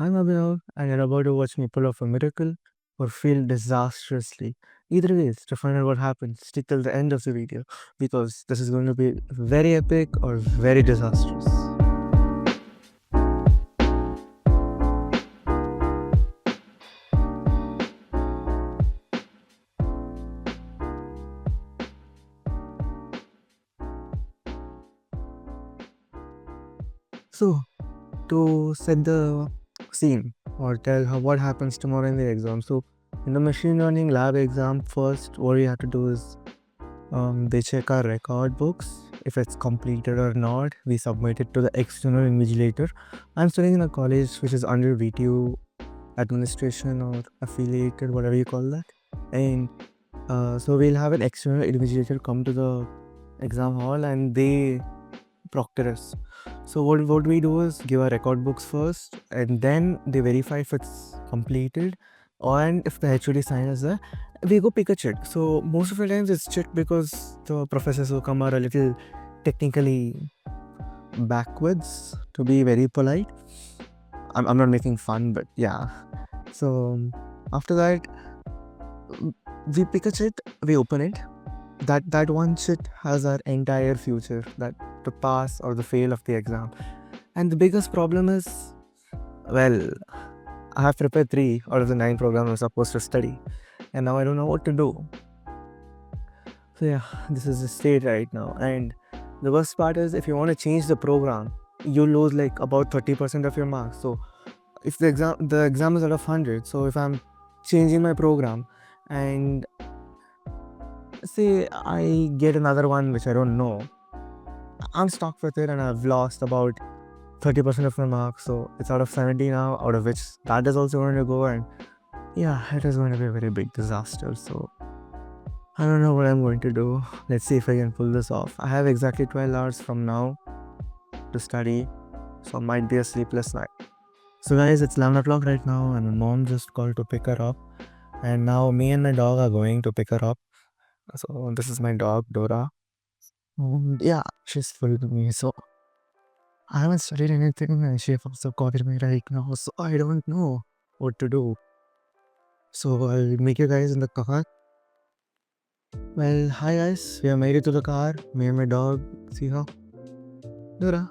I'm Abhinav, and you're about to watch me pull off a miracle or fail disastrously. Either way, to find out what happens, stick till the end of the video because this is going to be very epic or very disastrous. So, to set the scene or tell how what happens tomorrow in the exam. So, in the machine learning lab exam, first what we have to do is they check our record books. If it's completed or not, we submit it to the external invigilator. I'm studying in a college which is under VTU administration or affiliated, whatever you call that. And so we'll have an external invigilator come to the exam hall and they proctor us. So what we do is give our record books first and then they verify if it's completed and if the HOD sign is there, we go pick a check. So most of the times it's checked because the professors who come are a little technically backwards, to be very polite. I'm not making fun, but yeah. So after that, we pick a chit, we open it. That one chit has our entire future, that the pass or the fail of the exam. And the biggest problem is, well, I have prepared 3 out of the 9 programs I'm supposed to study, and now I don't know what to do. So yeah, this is the state right now. And the worst part is, if you want to change the program, you lose like about 30% of your marks. So if the exam is out of 100, so if I'm changing my program and say I get another one which I don't know, I'm stuck with it and I've lost about 30% of my marks. So it's out of 70 now, out of which that is also going to go, and yeah, it is going to be a very big disaster. So I don't know what I'm going to do. Let's see if I can pull this off. I have exactly 12 hours from now to study, so it might be a sleepless night. So guys, it's 11 o'clock right now and my mom just called to pick her up, and now me and my dog are going to pick her up. So this is my dog Dora. Yeah, she's full to me. So I haven't studied anything and she also called me right now. So I don't know what to do. So I'll meet you guys in the car. Well, hi guys. We are made it to the car. Me and my dog. See her? Dora.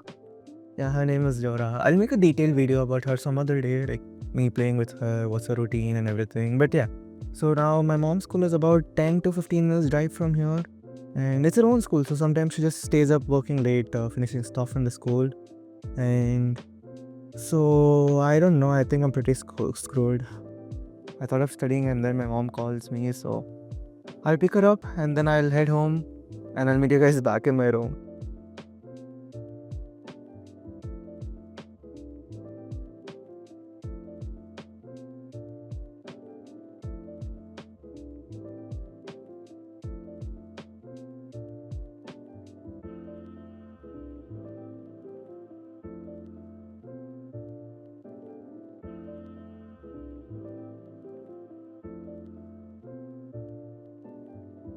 Yeah, her name is Dora. I'll make a detailed video about her some other day, like me playing with her, what's her routine and everything. But yeah. So now my mom's school is about 10 to 15 minutes drive from here. And it's her own school, so sometimes she just stays up working late, finishing stuff in the school. And so I don't know, I think I'm pretty screwed. I thought of studying and then my mom calls me, so I'll pick her up and then I'll head home and I'll meet you guys back in my room.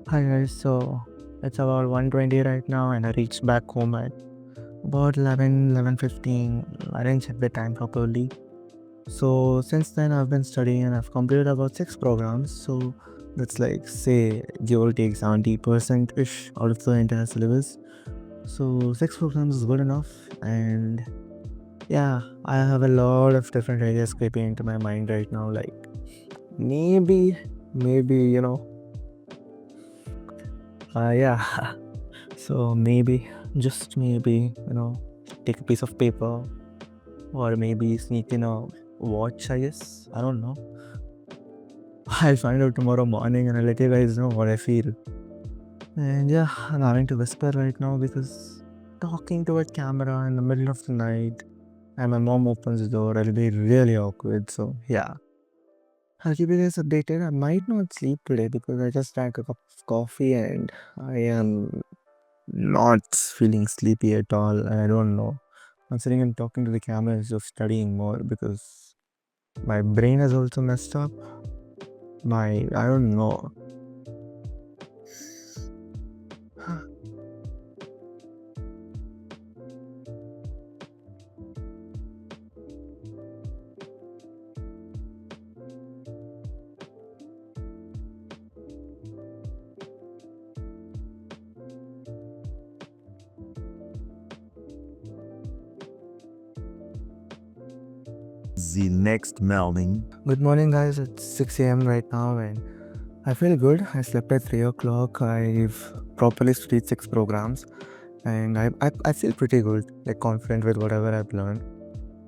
Hi guys, so it's about 1:20 right now and I reached back home at about 11:15. I didn't check the time properly. So since then I've been studying and I've completed about 6 programs. So that's like, say, give or take 70% ish out of the entire syllabus. So 6 programs is good enough, and yeah, I have a lot of different ideas creeping into my mind right now. Like maybe yeah. So maybe, just maybe, take a piece of paper or maybe sneak in a watch. I guess, I don't know. I'll find out tomorrow morning and I'll let you guys know what I feel. And yeah, I'm having to whisper right now because talking to a camera in the middle of the night and my mom opens the door, it'll be really awkward. So yeah, I'll keep you guys updated. I might not sleep today because I just drank a cup of coffee and I am not feeling sleepy at all. I don't know. I'm sitting and talking to the camera instead of studying more because my brain has also messed up. I don't know. The next morning, Good morning, guys. It's 6 a.m. right now, and I feel good. I slept at 3 o'clock. I've properly studied 6 programs, and I feel pretty good, like confident with whatever I've learned.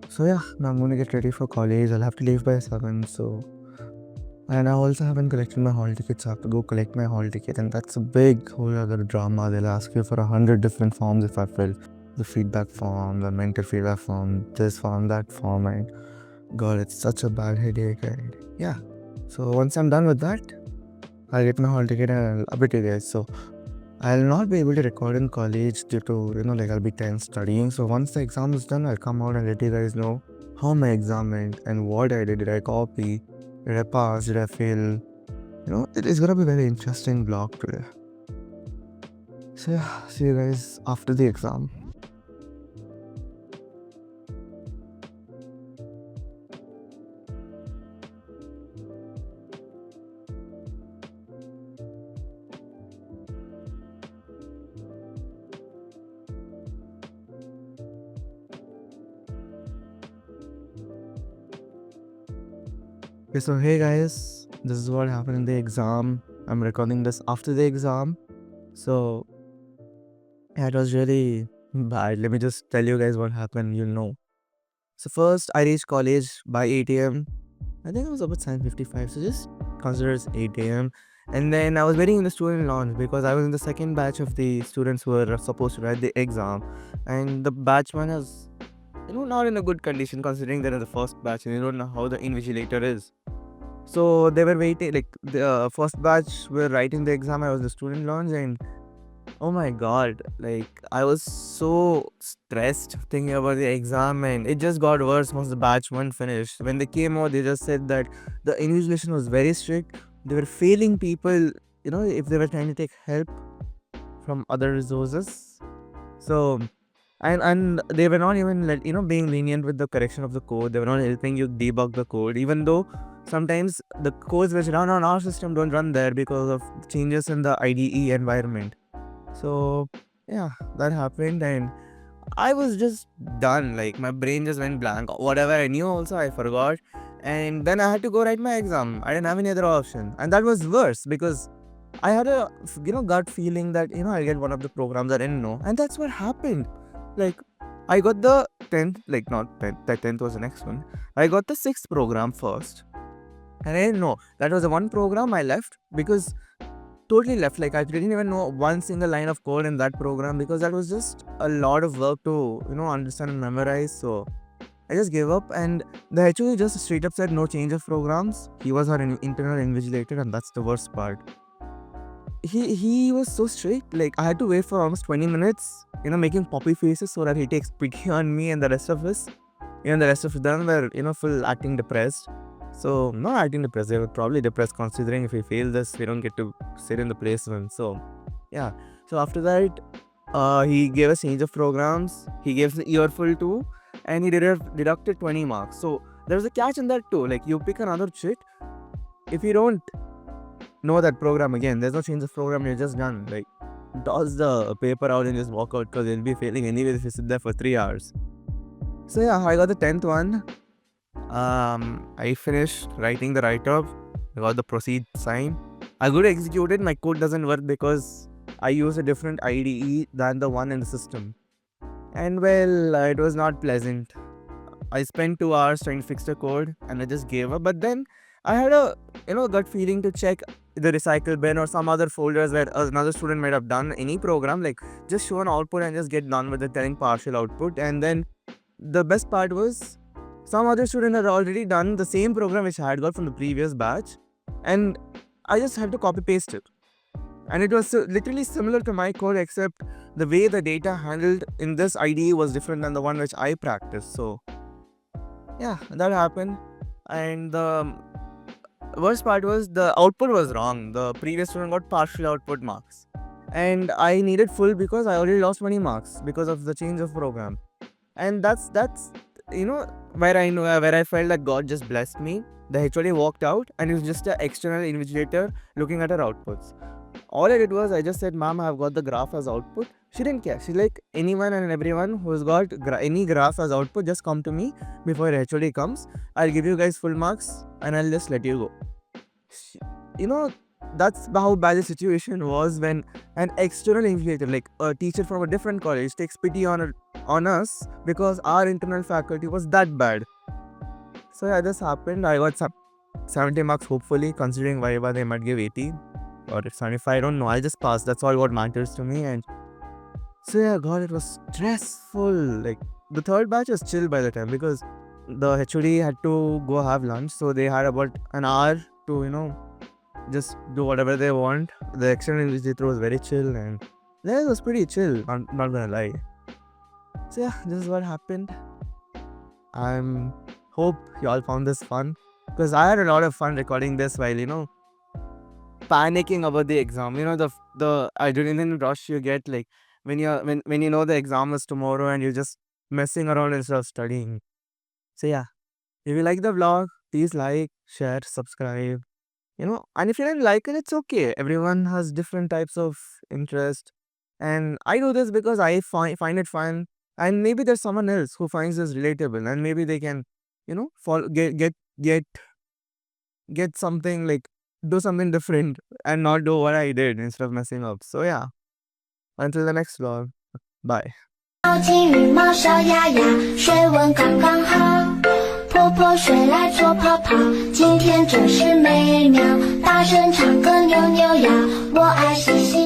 So, yeah, now I'm gonna get ready for college. I'll have to leave by 7. And I also haven't collected my hall ticket, so I have to go collect my hall ticket, and that's a big whole other drama. They'll ask you for 100 different forms if I fill the feedback form, the mentor feedback form, this form, that form, and God, it's such a bad headache. And yeah, so once I'm done with that, I'll get my hall ticket and I'll update you guys. So I'll not be able to record in college due to, like I'll be 10 studying. So once the exam is done, I'll come out and let you guys know how my exam went and what I did. Did I copy? Did I pass? Did I fail? It is gonna be a very interesting vlog today. So yeah, see you guys after the exam. Okay, so hey guys, this is what happened in the exam. I'm recording this after the exam. So yeah, it was really bad. Let me just tell you guys what happened, you'll know. So first I reached college by 8 a.m. I think it was about 7:55, so just consider it's 8 a.m. And then I was waiting in the student lounge because I was in the second batch of the students who were supposed to write the exam. And the batch one is, not in a good condition considering they're in the first batch and you don't know how the invigilator is. So they were waiting, like the first batch were writing the exam. I was the student lounge, and oh my god, like I was so stressed thinking about the exam, and it just got worse once the batch one finished. When they came out, they just said that the invigilation was very strict. They were failing people, if they were trying to take help from other resources. So and they were not even being lenient with the correction of the code. They were not helping you debug the code, even though sometimes the codes which run on our system don't run there because of changes in the IDE environment. So yeah, that happened, and I was just done. Like my brain just went blank. Whatever I knew also I forgot. And then I had to go write my exam. I didn't have any other option. And that was worse because I had a gut feeling that I'll get one of the programs I didn't know. And that's what happened. Like I got the 10th, like not 10th, that 10th was the next one. I got the 6th program first. And I didn't know. That was the one program I left because totally left. Like I didn't even know one single line of code in that program because that was just a lot of work to understand and memorize. So I just gave up, and the HOD just straight up said no change of programs. He was our internal invigilator, and that's the worst part. He was so strict. Like I had to wait for almost 20 minutes, making poppy faces so that he takes pity on me, and the rest of us, the rest of them were full acting depressed. So not acting depressed, they were probably depressed considering if we fail this, we don't get to sit in the placement. So yeah. So after that, he gave us change of programs. He gave the earful too, and he deducted 20 marks. So there was a catch in that too. Like you pick another shit. If you don't know that program again, there's no change of program. You're just done. Like toss the paper out and just walk out because you'll be failing anyway if you sit there for 3 hours. So yeah, I got the 10th one. I finished writing the write-up. I got the proceed sign. I could execute it. My code doesn't work because I use a different IDE than the one in the system. And well, it was not pleasant. I spent 2 hours trying to fix the code and I just gave up. But then I had a gut feeling to check the recycle bin or some other folders where another student might have done any program. Like just show an output and just get done with it, telling partial output. And then the best part was some other student had already done the same program which I had got from the previous batch, and I just had to copy paste it. And it was literally similar to my code, except the way the data handled in this IDE was different than the one which I practiced. So yeah, that happened. And the worst part was the output was wrong. The previous student got partial output marks, and I needed full because I already lost 20 marks because of the change of program. And that's where I felt that God just blessed me. The HOD walked out, and it was just an external invigilator looking at her outputs. All I did was I just said, "Ma'am, I've got the graph as output. She didn't care. She's like, anyone and everyone who's got any graph as output, just come to me before HOD comes. I'll give you guys full marks and I'll just let you go. You know, that's how bad the situation was when an external invigilator, like a teacher from a different college, takes pity on us because our internal faculty was that bad. So yeah, this happened. I got 70 marks, hopefully, considering Viva they might give 80 or 75. I don't know. I just passed. That's all what matters to me. And so yeah, God, it was stressful. Like the third batch was chill by the time because the HOD had to go have lunch, so they had about an hour to just do whatever they want. The external invigilator was very chill, and yeah, it was pretty chill. I'm not gonna lie. So yeah, this is what happened. I'm hope you all found this fun because I had a lot of fun recording this while panicking about the exam. The adrenaline rush you get like when you know the exam is tomorrow and you're just messing around instead of studying. So yeah, if you like the vlog, please like, share, subscribe. And if you don't like it, it's okay. Everyone has different types of interest, and I do this because I find it fun, and maybe there's someone else who finds this relatable, and maybe they can, follow, get something like do something different and not do what I did instead of messing up. So yeah, until the next vlog, bye. 毛巾羽毛小鸭鸭，水温刚刚好。泼泼水来做泡泡，今天真是美妙。大声唱歌扭扭腰，我爱嘻嘻。